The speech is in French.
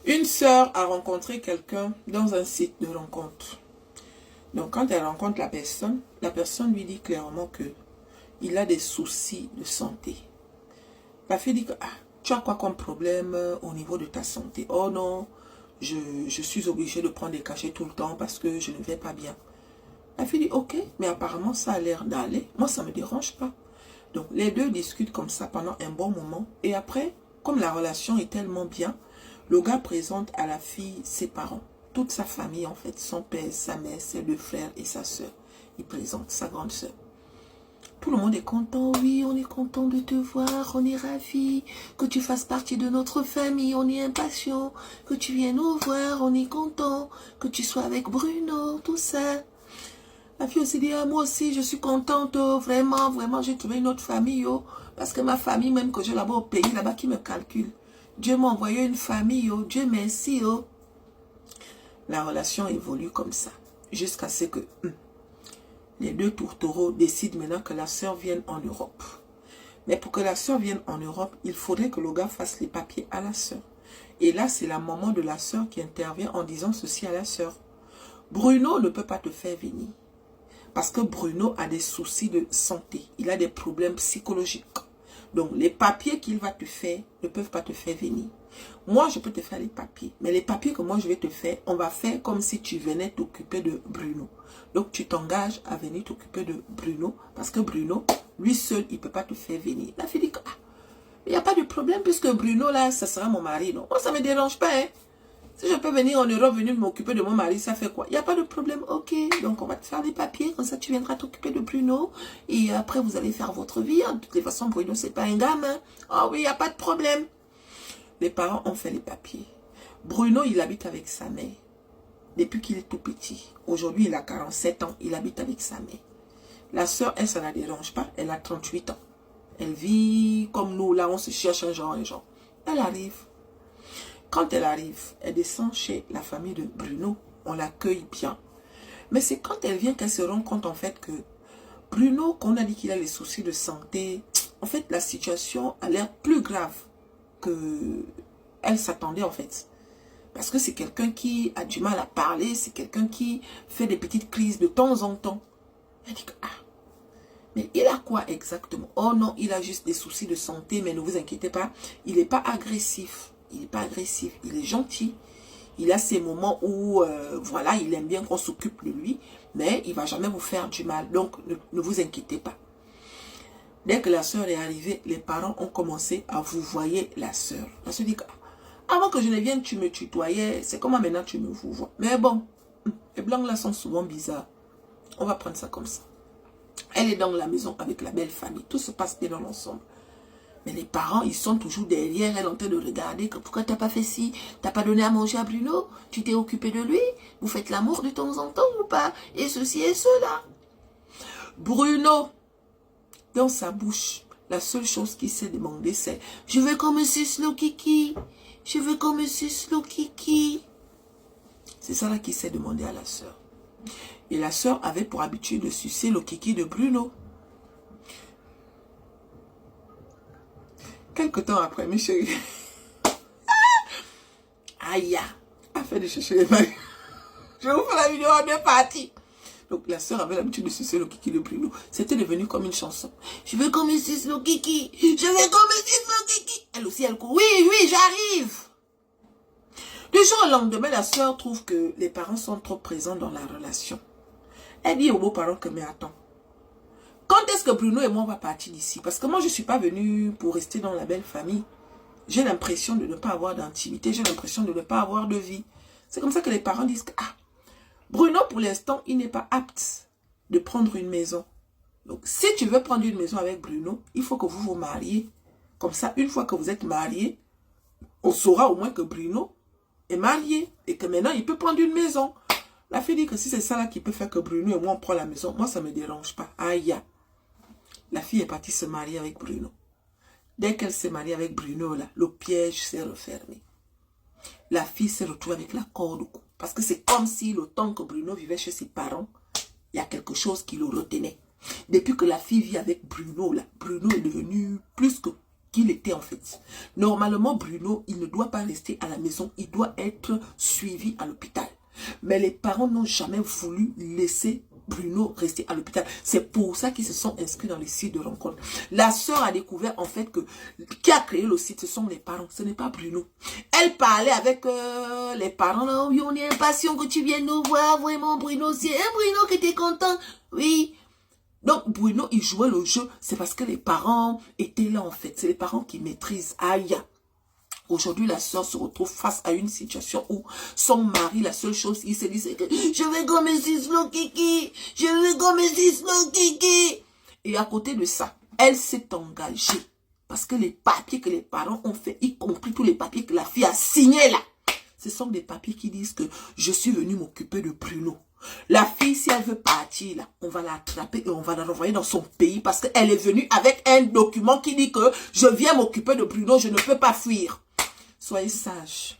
Une sœur a rencontré quelqu'un dans un site de rencontre. Donc, quand elle rencontre la personne lui dit clairement que il a des soucis de santé. La fille dit que, ah, tu as quoi comme problème au niveau de ta santé? Oh non, je suis obligée de prendre des cachets tout le temps parce que je ne vais pas bien. La fille dit, ok, mais apparemment ça a l'air d'aller. Moi, ça ne me dérange pas. Donc, les deux discutent comme ça pendant un bon moment. Et après, comme la relation est tellement bien, le gars présente à la fille ses parents. Toute sa famille, en fait, son père, sa mère, ses deux frères et sa soeur. Il présente sa grande soeur. Tout le monde est content, oui, on est content de te voir, on est ravis, que tu fasses partie de notre famille, on est impatient, que tu viennes nous voir, on est content, que tu sois avec Bruno, tout ça. La fille aussi dit, ah, moi aussi, je suis contente, oh, vraiment, vraiment, j'ai trouvé une autre famille, oh, parce que ma famille, même que j'ai là-bas au pays, là-bas, qui me calcule. Dieu m'a envoyé une famille, oh, Dieu merci, oh. La relation évolue comme ça, jusqu'à ce que les deux tourtereaux décident maintenant que la sœur vienne en Europe. Mais pour que la sœur vienne en Europe, il faudrait que le gars fasse les papiers à la sœur. Et là, c'est la maman de la sœur qui intervient en disant ceci à la sœur. Bruno ne peut pas te faire venir. Parce que Bruno a des soucis de santé. Il a des problèmes psychologiques. Donc, les papiers qu'il va te faire ne peuvent pas te faire venir. Moi, je peux te faire les papiers. Mais les papiers que moi, je vais te faire, on va faire comme si tu venais t'occuper de Bruno. Donc, tu t'engages à venir t'occuper de Bruno. Parce que Bruno, lui seul, il ne peut pas te faire venir. La fille dit que, ah, il n'y a pas de problème puisque Bruno, là, ça sera mon mari. Non, moi, ça ne me dérange pas, hein. Si je peux venir en Europe, venir m'occuper de mon mari, ça fait quoi? Il n'y a pas de problème, ok. Donc, on va te faire les papiers, comme ça, tu viendras t'occuper de Bruno. Et après, vous allez faire votre vie. De toutes les façons, Bruno, c'est pas un gamin. Ah oui, il n'y a pas de problème. Les parents ont fait les papiers. Bruno, il habite avec sa mère. Depuis qu'il est tout petit. Aujourd'hui, il a 47 ans. Il habite avec sa mère. La sœur, elle, ça ne la dérange pas. Elle a 38 ans. Elle vit comme nous. Là, on se cherche un genre. Elle arrive. Quand elle arrive, elle descend chez la famille de Bruno. On l'accueille bien. Mais c'est quand elle vient qu'elle se rend compte en fait que Bruno, qu'on a dit qu'il a les soucis de santé, en fait la situation a l'air plus grave que elle s'attendait en fait. Parce que c'est quelqu'un qui a du mal à parler, c'est quelqu'un qui fait des petites crises de temps en temps. Elle dit que, ah, mais il a quoi exactement? Oh non, il a juste des soucis de santé, mais ne vous inquiétez pas, il n'est pas agressif. Il n'est pas agressif, il est gentil. Il a ces moments où, voilà, il aime bien qu'on s'occupe de lui, mais il ne va jamais vous faire du mal. Donc, ne vous inquiétez pas. Dès que la sœur est arrivée, les parents ont commencé à vous voyer la sœur. La sœur dit, avant que je ne vienne, tu me tutoyais, c'est comment maintenant tu me vous vois. Mais bon, les blancs là sont souvent bizarres. On va prendre ça comme ça. Elle est dans la maison avec la belle famille. Tout se passe bien dans l'ensemble. Mais les parents, ils sont toujours derrière elle en train de regarder. Que pourquoi tu n'as pas fait ci? Tu n'as pas donné à manger à Bruno? Tu t'es occupé de lui? Vous faites l'amour de temps en temps ou pas? Et ceci et cela. Bruno, dans sa bouche, la seule chose qu'il s'est demandé, c'est « Je veux qu'on me suce le kiki. Je veux qu'on me suce le kiki. » C'est ça là qu'il s'est demandé à la sœur. Et la sœur avait pour habitude de sucer le kiki de Bruno. Quelque temps après, mes chéris, aïe, afin de chercher les mailles. Je vous fais la vidéo en deux parties. Donc la sœur avait l'habitude de sucer le kiki de Bruno. C'était devenu comme une chanson. Je veux qu'on me suce le kiki. Je veux qu'on me suce le kiki. Elle aussi, elle court. Oui, oui, j'arrive. Du jour au lendemain, la sœur trouve que les parents sont trop présents dans la relation. Elle dit aux beaux-parents que, mais attends. Quand est-ce que Bruno et moi on va partir d'ici? Parce que moi, je ne suis pas venue pour rester dans la belle famille. J'ai l'impression de ne pas avoir d'intimité. J'ai l'impression de ne pas avoir de vie. C'est comme ça que les parents disent que, ah, Bruno, pour l'instant, il n'est pas apte de prendre une maison. Donc, si tu veux prendre une maison avec Bruno, il faut que vous vous mariez. Comme ça, une fois que vous êtes mariés, on saura au moins que Bruno est marié. Et que maintenant, il peut prendre une maison. La fille dit que si c'est ça là qui peut faire que Bruno et moi on prend la maison, moi ça ne me dérange pas. Aïe. La fille est partie se marier avec Bruno. Dès qu'elle s'est mariée avec Bruno, là, le piège s'est refermé. La fille s'est retrouvée avec la corde au cou. Parce que c'est comme si le temps que Bruno vivait chez ses parents, il y a quelque chose qui le retenait. Depuis que la fille vit avec Bruno, là, Bruno est devenu plus que qu'il était en fait. Normalement, Bruno, il ne doit pas rester à la maison, il doit être suivi à l'hôpital. Mais les parents n'ont jamais voulu laisser Bruno rester à l'hôpital. C'est pour ça qu'ils se sont inscrits dans les sites de rencontre. La sœur a découvert en fait que qui a créé le site, ce sont les parents, ce n'est pas Bruno. Elle parlait avec les parents. Là, oui, on est impatient que tu viennes nous voir, vraiment Bruno, c'est un Bruno qui était content. Oui. Donc Bruno, il jouait le jeu, c'est parce que les parents étaient là en fait. C'est les parents qui maîtrisent. Aïe. Aujourd'hui, la sœur se retrouve face à une situation où son mari, la seule chose, il se dit, c'est que je veux comme Sislo Kiki, je veux comme Sislo Kiki. Et à côté de ça, elle s'est engagée. Parce que les papiers que les parents ont fait, y compris tous les papiers que la fille a signés là, ce sont des papiers qui disent que je suis venu m'occuper de Bruno. La fille, si elle veut partir là, on va l'attraper et on va la renvoyer dans son pays parce qu'elle est venue avec un document qui dit que je viens m'occuper de Bruno, je ne peux pas fuir. Soyez sages.